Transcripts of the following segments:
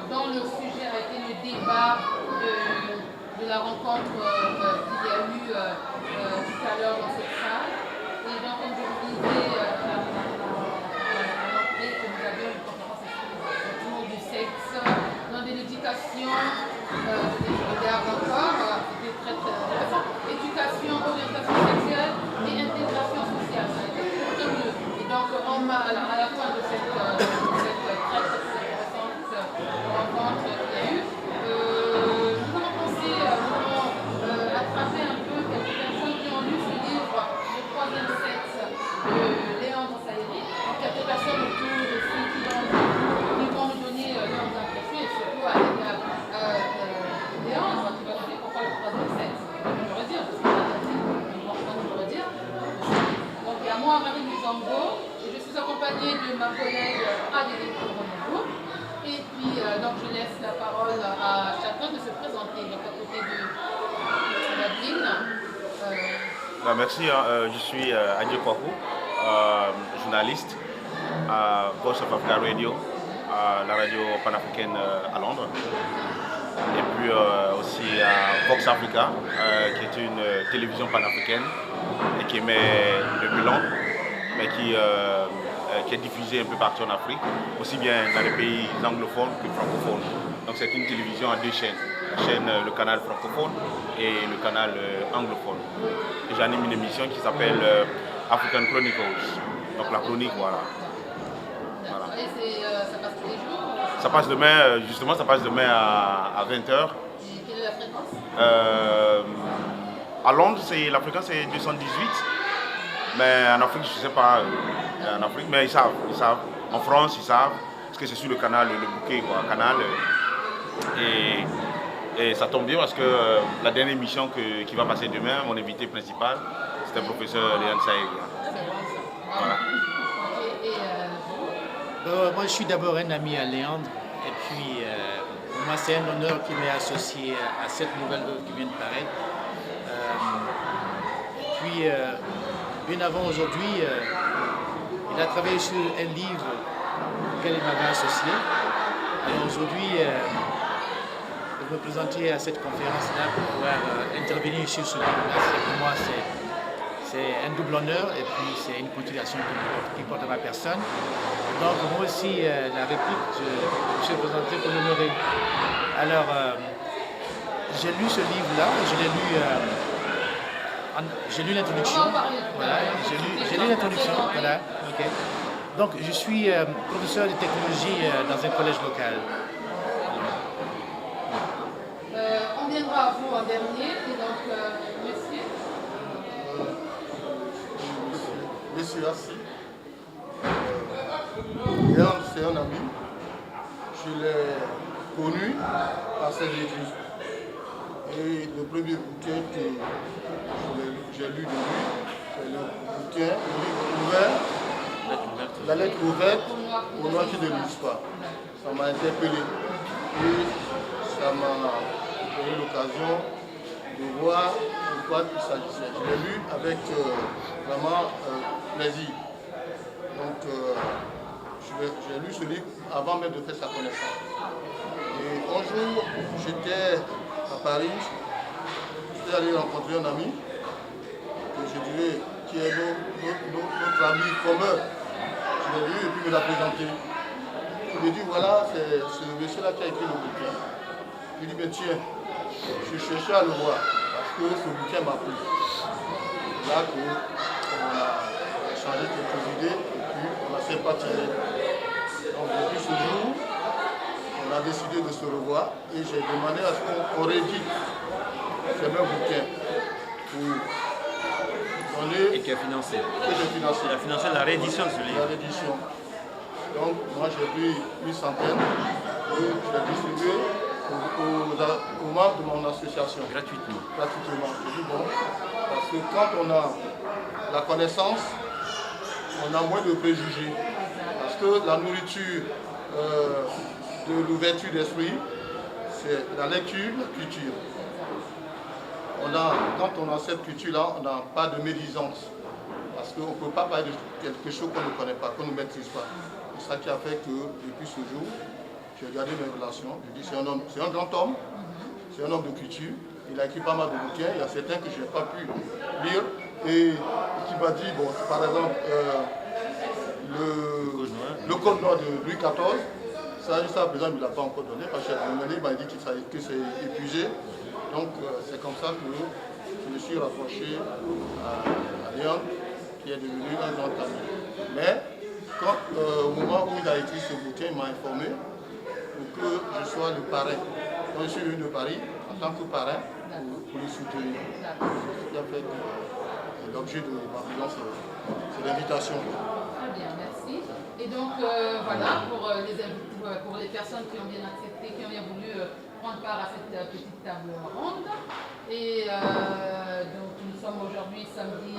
dont le sujet a été le débat de la rencontre qu'il y a eu tout à l'heure dans cette salle. Et donc, comme je vous disais, l'entrée que nous avions une conférence autour du sexe, dans de l'éducation, je regarde encore, c'était très très intéressant, éducation, orientation sexuelle et intégration sociale. Ça a été très mieux. Et donc, à la fin de cette très intéressante rencontre qu'il y a eu, nous avons pensé attraper un peu quelques personnes qui ont lu ce livre, Le troisième sexe, de Léandre Saïri. Donc, quelques personnes autour de ceux qui vont nous donner leurs impressions et surtout avec Léandre qui va nous dire pourquoi le troisième sexe. Je le redire, parce que c'est important de le redire. Donc, il y a moi, Marie Muzango, et je suis accompagnée de ma collègue Adélie Koronabo. Et puis, donc, je laisse la parole à chacun de se présenter. Donc, à côté de Nadine. Merci, je suis Adje Kwaku, journaliste à Voice of Africa Radio, la radio panafricaine à Londres. Et puis aussi à Vox Africa, qui est une télévision panafricaine et qui émet depuis Londres, mais qui est diffusée un peu partout en Afrique, aussi bien dans les pays anglophones que francophones. Donc c'est une télévision à deux chaînes, le canal francophone et le canal anglophone. Et j'anime une émission qui s'appelle African Chronicles, donc la chronique, voilà. Et ça passe tous les jours? Ça passe demain, justement, ça passe demain à 20h. Et quelle est la fréquence? À Londres, la fréquence est 218. Mais en Afrique, je ne sais pas, en Afrique, mais ils savent. En France, ils savent, parce que c'est sur le canal, le bouquet, quoi, canal. Et ça tombe bien parce que la dernière émission qui va passer demain, mon invité principal, c'est le professeur Léandre Saïri. Voilà. Moi, je suis d'abord un ami à Léandre, et puis pour moi, c'est un honneur qu'il m'ait associé à cette nouvelle œuvre qui vient de paraître. Bien avant aujourd'hui, il a travaillé sur un livre auquel il m'avait associé. Alors aujourd'hui, de me présenter à cette conférence-là pour pouvoir intervenir sur ce livre-là, pour moi, c'est un double honneur et puis c'est une continuation qui porte à ma personne. Donc moi aussi, la réplique, je me suis présenté pour l'honorer. Alors, j'ai lu ce livre-là, j'ai lu l'introduction. Voilà, j'ai lu l'introduction. Voilà, ok. Donc, je suis professeur de technologie dans un collège local. On viendra à vous en dernier, et donc, monsieur. Monsieur Assi. Léandre, c'est un ami. Je l'ai connu à Saint-Jésus. Et le premier bouquin que j'ai lu de lui, c'est le bouquin, le livre ouvert, la lettre ouverte aux noirs qui ne lisent pas. Ça m'a interpellé. Et ça m'a donné l'occasion de voir de quoi il s'agissait. Je l'ai lu avec vraiment plaisir. Donc, j'ai lu ce livre avant même de faire sa connaissance. Et un jour, j'étais à Paris, j'étais allé rencontrer un ami, que je dirais, qui est notre ami commun. Je l'ai vu et puis il me l'a présenté. Il me dit, voilà, c'est ce monsieur-là qui a écrit le bouquin. Je lui dis, mais tiens, je cherchais à le voir, parce que ce bouquin m'a plu. Là on a changé quelques idées, et puis on a sympathisé. Donc depuis ce jour, on a décidé de se revoir et j'ai demandé à ce qu'on réédite ce même bouquin pour donner... Et qui a financé. Que j'ai financé. Il a financé la réédition de ce livre. La réédition. Donc moi j'ai pris une centaine et je l'ai distribué aux membres de mon association. Gratuitement. Gratuitement. Je dis bon, parce que quand on a la connaissance, on a moins de préjugés. Parce que la nourriture de l'ouverture d'esprit, c'est la lecture, la culture. Quand on a cette culture-là, on n'a pas de médisance. Parce qu'on ne peut pas parler de quelque chose qu'on ne connaît pas, qu'on ne maîtrise pas. C'est ça qui a fait que depuis ce jour, j'ai regardé mes relations. Je dis c'est un grand homme, c'est un homme de culture. Il a écrit pas mal de bouquins. Il y a certains que je n'ai pas pu lire et qui m'a dit, bon, par exemple, le Code noir de Louis XIV. Ça, jusqu'à présent, il ne l'a pas encore donné parce que il m'a dit que c'est épuisé. Donc, c'est comme ça que je me suis rapproché à Léon, qui est devenu un grand ami. Mais, au moment où il a écrit ce bouquin, il m'a informé pour que je sois le parrain. Donc, je suis venu de Paris en tant que parrain pour le soutenir. Ce qui a fait que l'objet de ma présence, c'est l'invitation. Très bien, merci. Et donc, voilà, pour les personnes qui ont bien accepté, qui ont bien voulu prendre part à cette petite table ronde. Et donc, nous sommes aujourd'hui samedi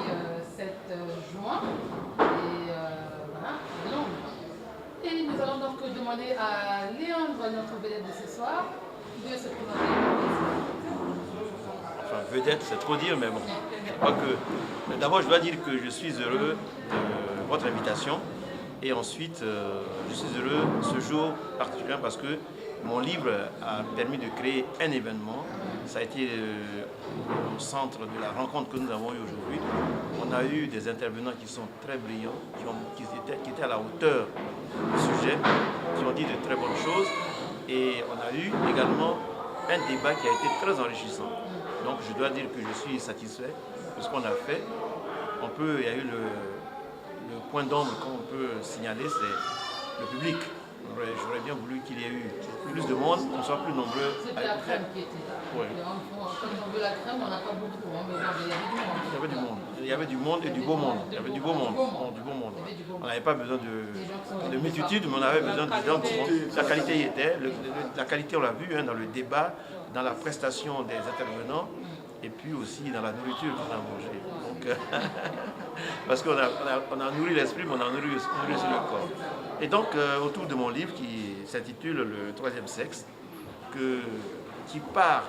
7 juin. Et voilà, Londres. Et nous allons donc demander à Léandre, notre vedette de ce soir, de se présenter. Enfin, vedette, c'est trop dire, mais bon, je crois que... D'abord, je dois dire que je suis heureux de votre invitation. Et ensuite, je suis heureux ce jour particulièrement parce que mon livre a permis de créer un événement. Ça a été au centre de la rencontre que nous avons eue aujourd'hui. On a eu des intervenants qui sont très brillants, qui étaient à la hauteur du sujet, qui ont dit de très bonnes choses. Et on a eu également un débat qui a été très enrichissant. Donc je dois dire que je suis satisfait de ce qu'on a fait. Il y a eu le point d'ombre qu'on peut signaler, c'est le public. J'aurais bien voulu qu'il y ait eu plus de monde, qu'on soit plus nombreux. C'était la crème qui était là. Ouais. Quand on veut la crème, on n'a pas beaucoup, mais il y avait du monde. Il y avait du monde et du beau monde. Il y avait du beau monde. Du beau monde. On n'avait pas besoin de multitude, mais on avait besoin de gens beau monde. La qualité y était. La qualité, on l'a vu dans le débat, dans la prestation des intervenants, et puis aussi dans la nourriture qu'on a mangée. Donc, parce qu'on a nourri l'esprit, mais on a nourri aussi le corps. Et donc, autour de mon livre qui s'intitule Le troisième sexe, qui part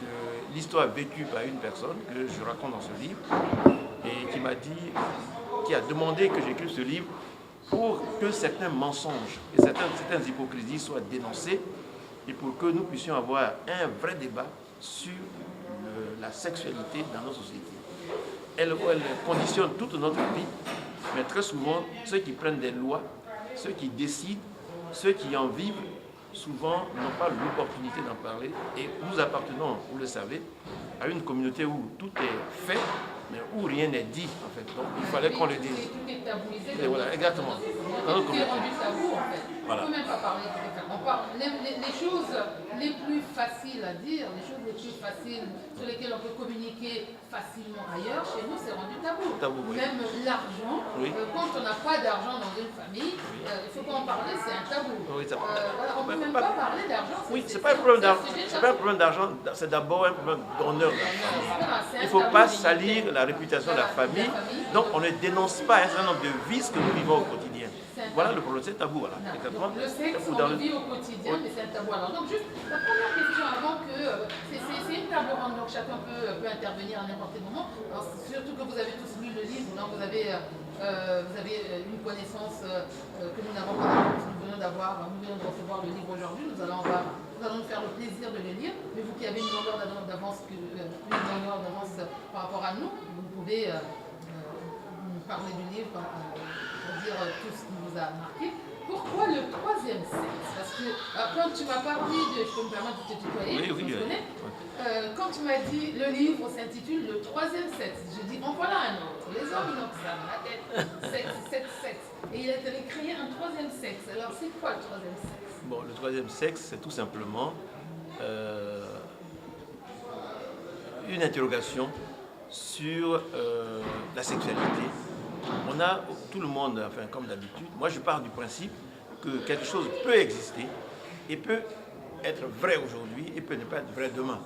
de l'histoire vécue par une personne que je raconte dans ce livre, et qui a demandé que j'écrive ce livre pour que certains mensonges et certaines hypocrisies soient dénoncées, et pour que nous puissions avoir un vrai débat sur la sexualité dans nos sociétés. Elle conditionne toute notre vie, mais très souvent, ceux qui prennent des lois, ceux qui décident, ceux qui en vivent, souvent n'ont pas l'opportunité d'en parler. Et nous appartenons, vous le savez, à une communauté où tout est fait, mais où rien n'est dit, en fait. Donc il fallait qu'on le dise. Tout est tabouisé. Et voilà, exactement. Tout est rendu tabou, en fait. Voilà. On ne peut même pas parler de ça. On parle les choses les plus faciles à dire, les choses les plus faciles sur lesquelles on peut communiquer facilement ailleurs, chez nous, c'est rendu tabou. Oui. Même l'argent, Oui. Quand on n'a pas d'argent dans une famille, il faut pas en parler, c'est un tabou. Oui, voilà, on ne peut même pas parler d'argent. Oui, c'est pas un problème d'argent. C'est pas un problème d'argent, c'est d'abord un problème d'honneur. Il ne faut pas salir la réputation de la famille. Donc on ne dénonce pas un certain nombre de vices que nous vivons au quotidien. Voilà le problème, c'est tabou. Voilà. Donc, le sexe, on le vit au quotidien, mais c'est un tabou. Alors, donc, juste la première question avant que. C'est une table ronde, donc chacun peut intervenir à n'importe quel moment. Alors, surtout que vous avez tous lu le livre, donc vous avez une connaissance que nous n'avons pas, nous venons de recevoir le livre aujourd'hui. Nous allons nous faire le plaisir de le lire. Mais vous qui avez une longueur d'avance par rapport à nous, vous pouvez nous parler du livre. Pour dire tout ce qui vous a marqué. Pourquoi le troisième sexe? Parce que quand tu m'as parlé je peux me permettre de te tutoyer, quand tu m'as dit le livre s'intitule Le troisième sexe, je dis en voilà un autre. Les hommes ils ont ça dans la tête, sexe. Et il a créé un troisième sexe. Alors c'est quoi le troisième sexe? Bon, le troisième sexe, c'est tout simplement une interrogation sur la sexualité. On a tout le monde, enfin comme d'habitude, moi je pars du principe que quelque chose peut exister et peut être vrai aujourd'hui et peut ne pas être vrai demain.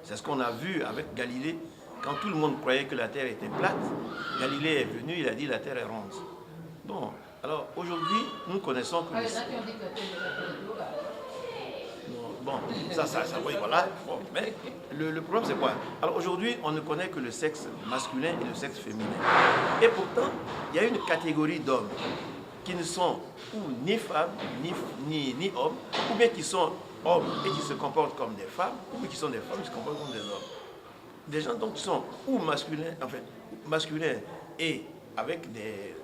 C'est ce qu'on a vu avec Galilée. Quand tout le monde croyait que la Terre était plate, Galilée est venu, il a dit la Terre est ronde. Bon, alors aujourd'hui, nous connaissons que... Il y en a qui ont dit que la Terre est globale. Bon, ça oui, voilà. Bon, mais le problème, c'est quoi? Alors aujourd'hui, on ne connaît que le sexe masculin et le sexe féminin. Et pourtant, il y a une catégorie d'hommes qui ne sont ou ni femmes, ni hommes, ou bien qui sont hommes et qui se comportent comme des femmes, ou bien qui sont des femmes et qui se comportent comme des hommes. Des gens donc qui sont ou masculins, enfin, masculins et avec des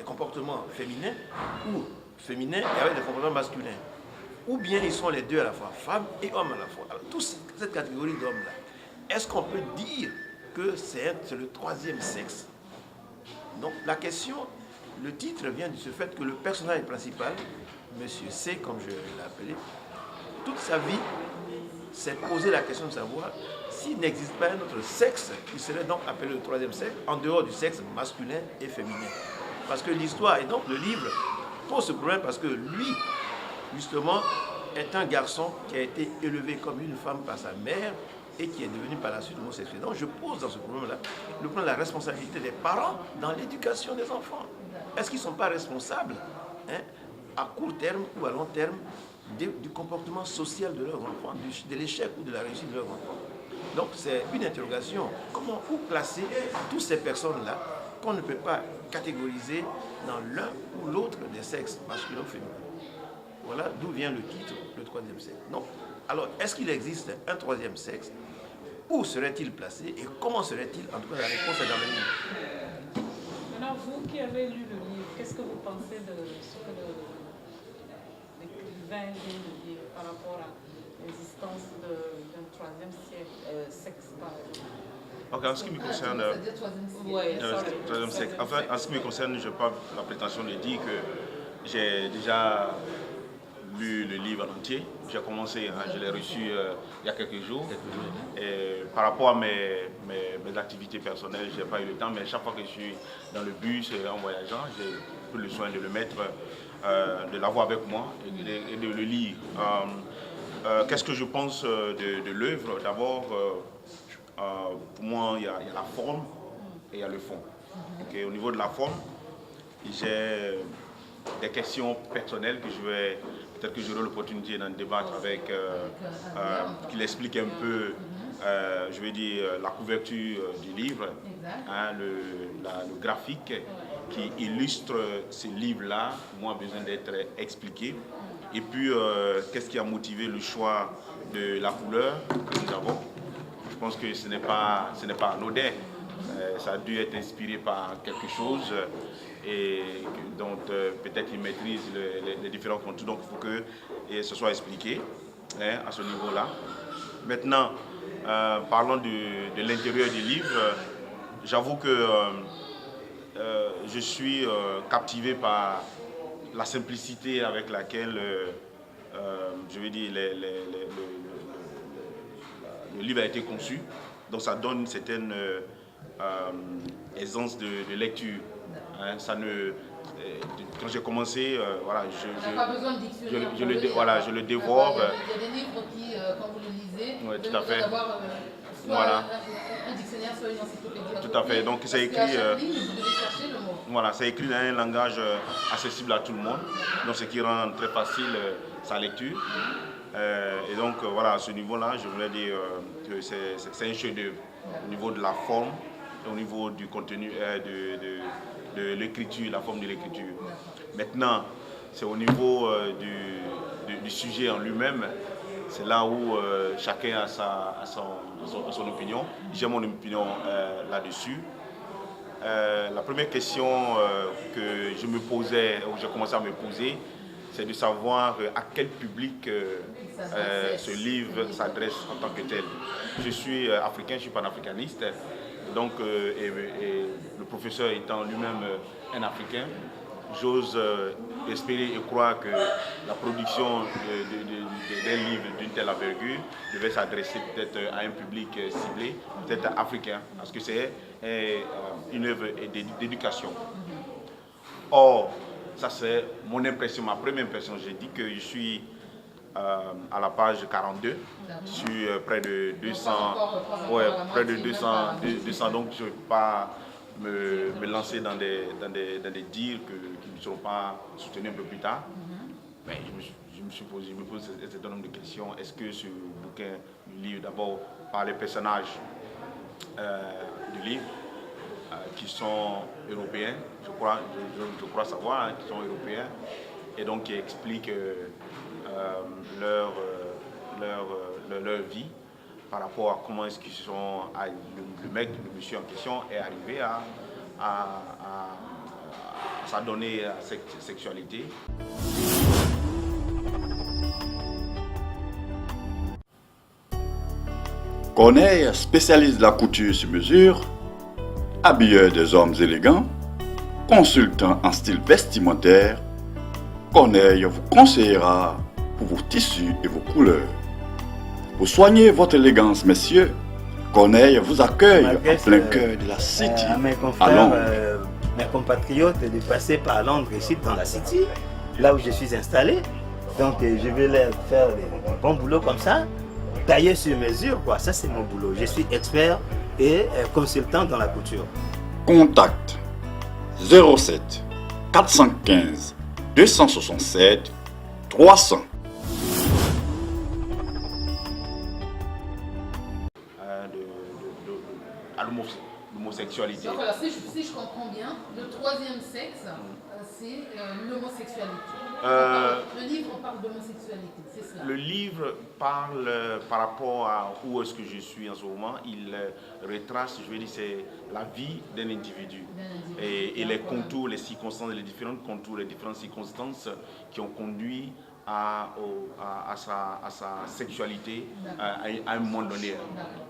comportements féminins, ou féminins et avec des comportements masculins. Ou bien ils sont les deux à la fois, femmes et hommes à la fois. Alors, toute cette catégorie d'hommes-là, est-ce qu'on peut dire que c'est le troisième sexe? Donc la question, le titre vient de ce fait que le personnage principal, Monsieur C, comme je l'ai appelé, toute sa vie s'est posé la question de savoir s'il n'existe pas un autre sexe qui serait donc appelé le troisième sexe, en dehors du sexe masculin et féminin. Parce que l'histoire, et donc le livre, pose ce problème parce que lui, justement, est un garçon qui a été élevé comme une femme par sa mère et qui est devenu par la suite homosexuel. Donc je pose dans ce problème-là le problème de la responsabilité des parents dans l'éducation des enfants. Est-ce qu'ils ne sont pas responsables, à court terme ou à long terme, du comportement social de leurs enfants, de l'échec ou de la réussite de leurs enfants? Donc c'est une interrogation. Comment où placer toutes ces personnes-là qu'on ne peut pas catégoriser dans l'un ou l'autre des sexes, masculin ou féminin? Voilà d'où vient le titre, le troisième sexe. Donc, alors, est-ce qu'il existe un troisième sexe? Où serait-il placé et comment serait-il? En tout cas, la réponse est dans le livre. Maintenant, vous qui avez lu le livre, qu'est-ce que vous pensez de ce que l'écrivain vient de dire par rapport à l'existence d'un troisième sexe, par exemple? Ok, en ce qui me concerne, troisième sexe. Enfin, en ce qui me concerne, je n'ai pas la prétention de dire que j'ai déjà lu le livre en entier. J'ai commencé, je l'ai reçu il y a quelques jours. Et par rapport à mes activités personnelles, je n'ai pas eu le temps, mais chaque fois que je suis dans le bus en voyageant, j'ai pris le soin de le mettre, de l'avoir avec moi et de le lire. Qu'est-ce que je pense de l'œuvre? D'abord, pour moi, il y a la forme et il y a le fond. Okay, au niveau de la forme, j'ai des questions personnelles que peut-être que j'aurai l'opportunité d'en débattre avec, qu'il explique un peu, je vais dire, la couverture du livre, le graphique qui illustre ce livre-là, moi, a besoin d'être expliqué. Et puis, qu'est-ce qui a motivé le choix de la couleur que nous avons? Je pense que ce n'est pas anodin. Ça a dû être inspiré par quelque chose et dont peut-être il maîtrise les différents contours. Donc il faut que ce soit expliqué à ce niveau-là. Maintenant, parlons de l'intérieur du livre. J'avoue que je suis captivé par la simplicité avec laquelle, je vais dire, le livre a été conçu. Donc ça donne une certaine aisance de lecture. Quand j'ai commencé, voilà, je le dévore. Il y a des livres qui, quand vous le lisez, ouais, vous avez besoin d'avoir voilà. un dictionnaire, soit une encyclopédie. Tout à fait. Donc c'est écrit. Vous devez chercher le mot. Voilà, c'est écrit dans un langage accessible à tout le monde. Donc ce qui rend très facile sa lecture. Et donc voilà, à ce niveau-là, je voulais dire que c'est un chef-d'œuvre au niveau de la forme, au niveau du contenu de l'écriture, la forme de l'écriture. Maintenant, c'est au niveau du sujet en lui-même, c'est là où chacun a son opinion. J'ai mon opinion là-dessus. La première question que je me posais, ou j'ai commencé à me poser, c'est de savoir à quel public ce livre s'adresse en tant que tel. Je suis africain, je suis panafricaniste, donc et le professeur étant lui-même un Africain, j'ose espérer et croire que la production d'un livre d'une telle envergure devait s'adresser peut-être à un public ciblé, peut-être africain, parce que c'est une œuvre d'éducation. Or, ça c'est mon impression, ma première impression. J'ai dit que je suis à la page 42, sur près de 200, près de 200, donc je ne vais pas me lancer dans des dires qui ne seront pas soutenus un peu plus tard. Mais je me pose un certain nombre de questions. Est-ce que ce bouquin du livre, d'abord par les personnages du livre, qui sont européens, je crois savoir, qui sont européens, et donc qui expliquent leur vie par rapport à comment est-ce qu'ils sont, le monsieur en question est arrivé à s'adonner à cette sexualité. Corneille, spécialiste de la couture sur mesure, habilleur des hommes élégants, consultant en style vestimentaire, Corneille vous conseillera pour vos tissus et vos couleurs. Pour soigner votre élégance, messieurs, Corneille vous accueille en plein cœur de la City, mes à confrères, Londres. mes compatriotes, de passer par Londres, ici dans la City, là où je suis installé. Donc je vais leur faire un bon boulot comme ça, taillé sur mesure, quoi. Ça c'est mon boulot. Je suis expert et consultant dans la couture. Contact 07 415 267 300. À l'homosexualité. Donc, alors, si je comprends bien, le troisième sexe, c'est l'homosexualité. Le livre, on parle d'homosexualité, c'est cela. Le livre parle par rapport à où est-ce que je suis en ce moment. Il retrace, je vais dire, c'est la vie d'un individu. Et les contours, les circonstances, les différents contours, les différentes circonstances qui ont conduit à sa sexualité à un moment donné.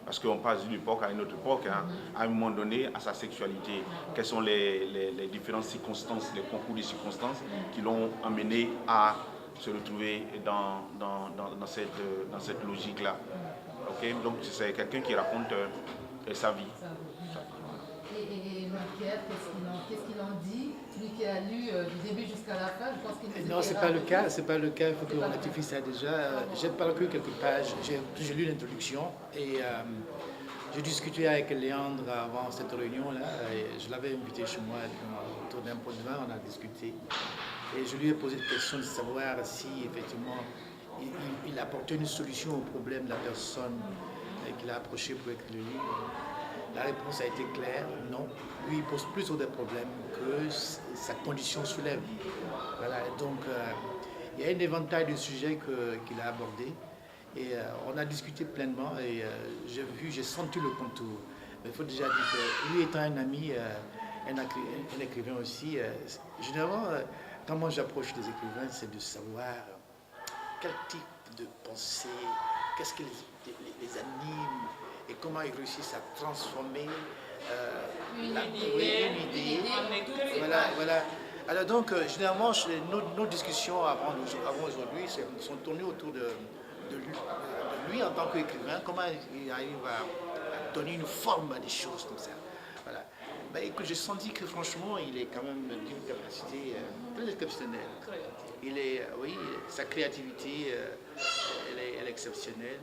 Parce qu'on passe d'une époque à une autre époque, à un moment donné, à sa sexualité. Quelles sont les différentes circonstances, les concours de circonstances qui l'ont amené à se retrouver dans cette logique-là. Okay? Donc c'est quelqu'un qui raconte sa vie. Et Pierre, qu'est-ce qu'il en dit? Lui qui a lu du début jusqu'à la fin, je pense qu'il Non, c'est pas le cas, c'est pas le cas, il faut qu'on ratifie ça déjà. J'ai parcouru quelques pages, j'ai lu l'introduction et j'ai discuté avec Léandre avant cette réunion-là. Je l'avais invité chez moi autour d'un pot de vin, on a discuté. Et je lui ai posé la question de savoir si effectivement il apportait une solution au problème de la personne qu'il a approché pour écrire le livre. La réponse a été claire, non. Lui, il pose plutôt des problèmes que sa condition soulève. Voilà, donc il y a un éventail de sujets qu'il a abordés. Et on a discuté pleinement et j'ai senti le contour. Mais il faut déjà dire que lui étant un ami, un écrivain aussi, généralement, quand moi j'approche des écrivains, c'est de savoir quel type de pensée, qu'est-ce qui les anime et comment ils réussissent à transformer une idée. Voilà. Alors donc, généralement, nos discussions avant aujourd'hui sont tournées autour de lui en tant qu'écrivain, comment il arrive à donner une forme à des choses comme ça. Voilà. Ben, écoute, j'ai senti que franchement, il est quand même d'une capacité très exceptionnelle. Sa créativité, elle est exceptionnelle.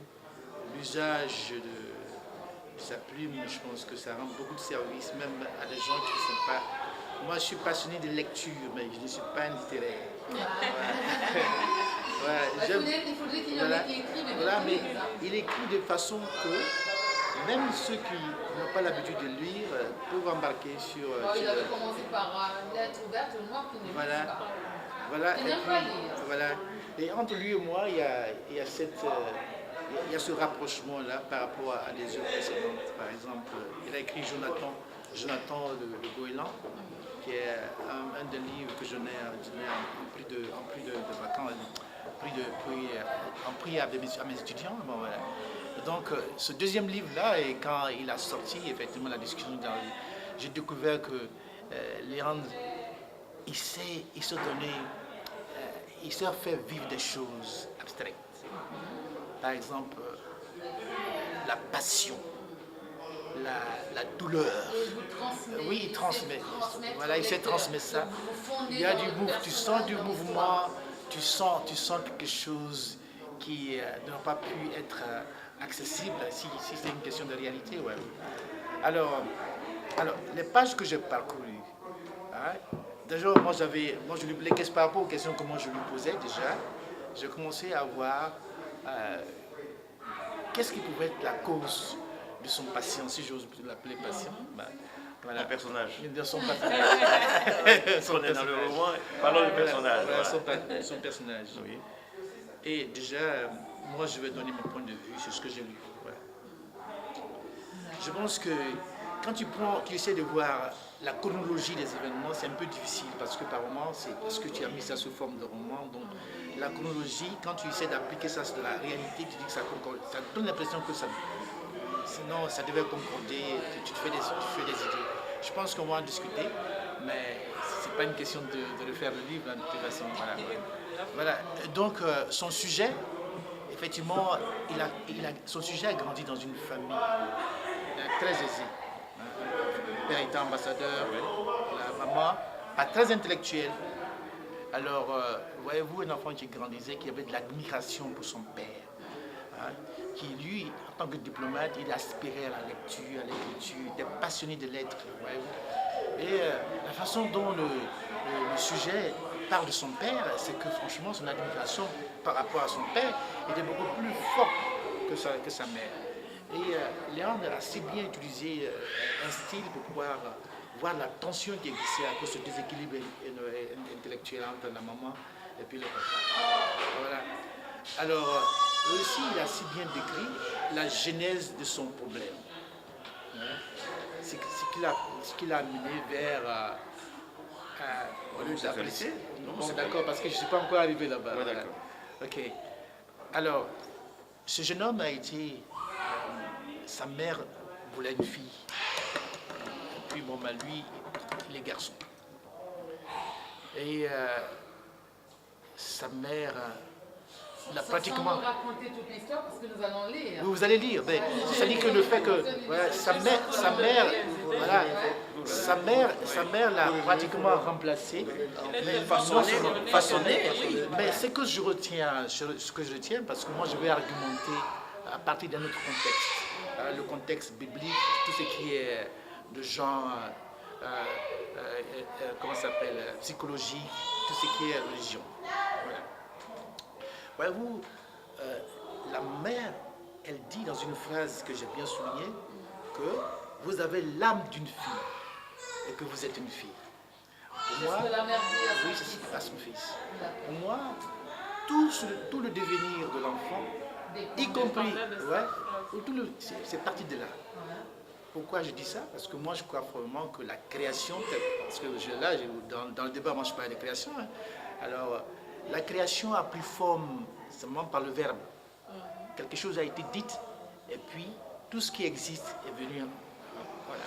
L'usage de sa plume, je pense que ça rend beaucoup de service, même à des gens qui ne sont pas... Moi, je suis passionné de lecture, mais je ne suis pas un littéraire. Il faudrait qu'il y en ait qui écrivent. Voilà, mais il écrit de façon que même ceux qui n'ont pas l'habitude de lire peuvent embarquer sur... il avait commencé par lettre ouverte, le noir qui n'est pas. Voilà. Et entre lui et moi, il y a ce rapprochement-là par rapport à des œuvres précédentes. Par exemple, il a écrit Jonathan de Goéland, qui est un des livres que je n'ai en prix de vacances, en prix à mes étudiants. Bon, voilà. Donc, ce deuxième livre-là, et quand il a sorti, effectivement, la discussion, j'ai découvert que Léandre, il sait faire vivre des choses abstraites. Par exemple, la passion, la douleur. Oui, il transmet. Voilà, il sait transmettre ça. Il y a tu sens du mouvement, tu sens quelque chose qui n'a pas pu être accessible si c'est une question de réalité. Ouais. Alors, les pages que j'ai parcourues, déjà, les questions par rapport aux questions que moi je lui posais déjà, j'ai commencé à voir qu'est-ce qui pouvait être la cause de son patient, si j'ose l'appeler patient. Voilà. Un personnage. De son personnage. On est dans le roman, parlons du personnage. Voilà, son personnage. Oui. Et déjà, moi, je vais donner mon point de vue sur ce que j'ai lu. Voilà. Je pense que quand tu essaies de voir la chronologie des événements, c'est un peu difficile parce que par moment, c'est parce que tu as mis ça sous forme de roman. Donc, la chronologie, quand tu essaies d'appliquer ça sur la réalité, tu dis que ça concorde. Ça donne l'impression que ça. Sinon, ça devait concorder, tu te fais des idées. Je pense qu'on va en discuter, mais ce n'est pas une question de refaire le livre, hein, de toute façon. Voilà. Donc, son sujet, effectivement, son sujet a grandi dans une famille très aisée. Le père était ambassadeur, la maman, pas très intellectuelle. Alors, voyez-vous, un enfant qui grandissait, qui avait de l'admiration pour son père. Qui lui, en tant que diplomate, il aspirait à la lecture, à l'écriture, était passionné de lettres. Et la façon dont le sujet parle de son père, c'est que franchement, son admiration par rapport à son père était beaucoup plus forte que sa mère. Et Léandre a si bien utilisé un style pour pouvoir voir la tension qui existait à cause de ce déséquilibre intellectuel entre la maman et puis le papa. Voilà. Alors, aussi, il a si bien décrit la genèse de son problème. Ce qui l'a amené vers... Bon, d'accord, parce que je ne suis pas encore arrivé là-bas. Ouais, d'accord. Ok. Alors, ce jeune homme a été... sa mère voulait une fille. Et puis, bon, lui, il est garçon. Et sa mère... pratiquement. Sans nous raconter toute l'histoire parce que nous allons lire. Vous allez lire, mais ça dit que le fait que voilà, sa mère l'a pratiquement remplacé, façonné. Mais ce que je retiens, parce que moi je vais argumenter à partir d'un autre contexte, le contexte biblique, tout ce qui est de genre, comment ça s'appelle, psychologie, tout ce qui est religion. Voilà. Voyez-vous, la mère, elle dit dans une phrase que j'ai bien soulignée que vous avez l'âme d'une fille et que vous êtes une fille. Pour moi, oui, c'est à son fils. Pour moi, tout le devenir de l'enfant, y compris, c'est parti de là. Pourquoi je dis ça? Parce que moi, je crois vraiment que la création, parce que là, dans le débat, moi, je parle de création. Hein. Alors, la création a pris forme seulement par le verbe. Quelque chose a été dit et puis tout ce qui existe est venu. Voilà.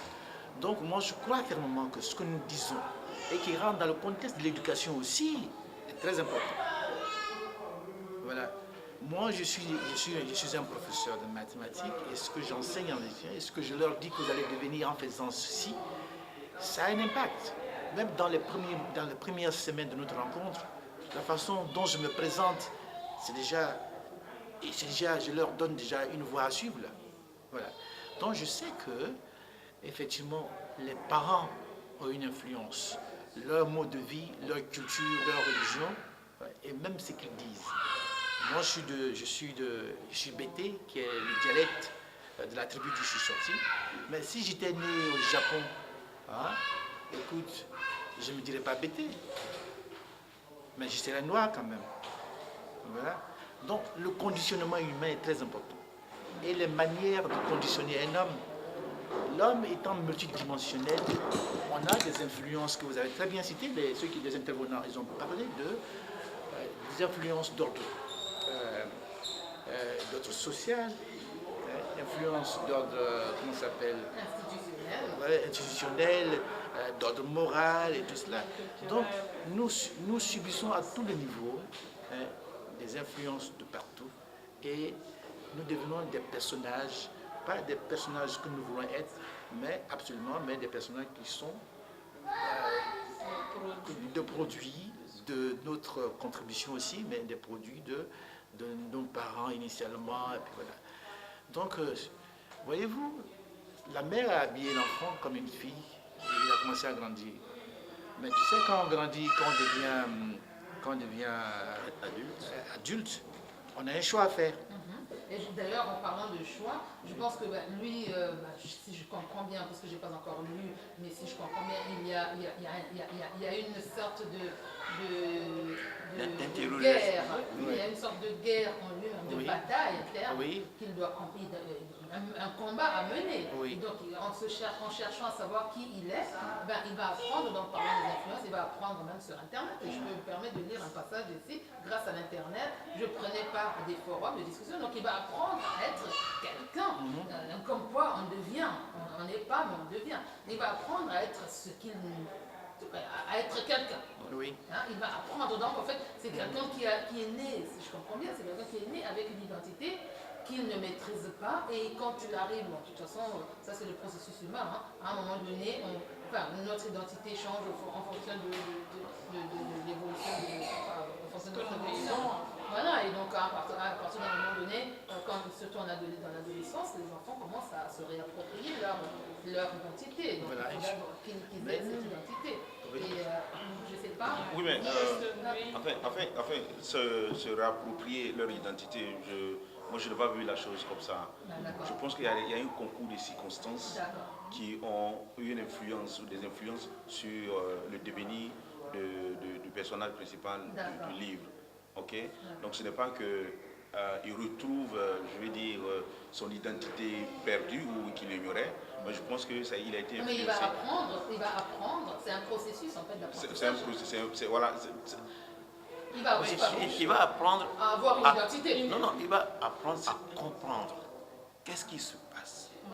Donc moi je crois fermement que ce que nous disons et qui rentre dans le contexte de l'éducation aussi est très important. Voilà. Moi je suis un professeur de mathématiques et ce que j'enseigne en étudiant et ce que je leur dis que vous allez devenir en faisant ceci, ça a un impact. Même dans les premières semaines de notre rencontre, la façon dont je me présente, je leur donne déjà une voie à suivre là. Voilà. Donc je sais que, effectivement, les parents ont une influence. Leur mode de vie, leur culture, leur religion, et même ce qu'ils disent. Moi, je suis Bété, qui est le dialecte de la tribu d'où je suis sorti. Mais si j'étais né au Japon, écoute, je ne me dirais pas Bété. Mais je serais noir quand même. Voilà. Donc le conditionnement humain est très important. Et les manières de conditionner un homme, l'homme étant multidimensionnel, on a des influences que vous avez très bien citées, les intervenants, ils ont parlé des influences d'ordre social, influence d'ordre, comment ça s'appelle? Institutionnel, d'ordre moral et tout cela. Donc nous subissons à tous les niveaux des influences de partout et nous devenons des personnages, pas des personnages que nous voulons être, mais des personnages qui sont des produits de notre contribution aussi, mais des produits de nos parents initialement. Et puis voilà. Donc, voyez-vous, la mère a habillé l'enfant comme une fille et il a commencé à grandir. Mais tu sais, quand on grandit, quand on devient quand on devient adulte, on a un choix à faire. Et d'ailleurs, en parlant de choix, je pense que lui, si je comprends bien, parce que je n'ai pas encore lu, mais si je comprends bien, il y a une sorte de guerre. Oui. Il y a une sorte de guerre en lui, de bataille interne, qu'il doit un combat à mener. Oui. Donc, en cherchant à savoir qui il est, il va apprendre, donc parlant des influences, il va apprendre même sur Internet. Et je me permets de lire un passage ici, grâce à l'Internet, je prenais part à des forums de discussion, donc il va apprendre à être quelqu'un, comme quoi on devient, on n'est pas, mais on devient. Il va apprendre à être à être quelqu'un. Oui. Il va apprendre, donc en fait, c'est quelqu'un qui est né, si je comprends bien, c'est quelqu'un qui est né avec une identité qu'il ne maîtrise pas, et quand tu arrives, de toute façon, ça c'est le processus humain, à un moment donné, notre identité change en fonction de l'évolution, en fonction de notre évolution. Voilà, et donc à partir d'un moment donné, surtout dans l'adolescence, les enfants commencent à se réapproprier leur identité, donc voilà, qu'ils aient cette identité. Et je ne sais pas. Oui, mais enfin, se réapproprier leur identité, moi je n'ai pas vu la chose comme ça. Je pense qu'il y a un concours de circonstances qui ont eu une influence ou des influences sur le devenir du personnage principal du livre. Okay? Donc ce n'est pas qu'il retrouve, je veux dire, son identité perdue ou qu'il l'ignorait, mais je pense qu'il a été influencé. Mais il va apprendre, c'est un processus en fait d'apprentissage. C'est un processus, voilà. Il va apprendre à avoir une identité. Non, il va apprendre à comprendre qu'est-ce qui se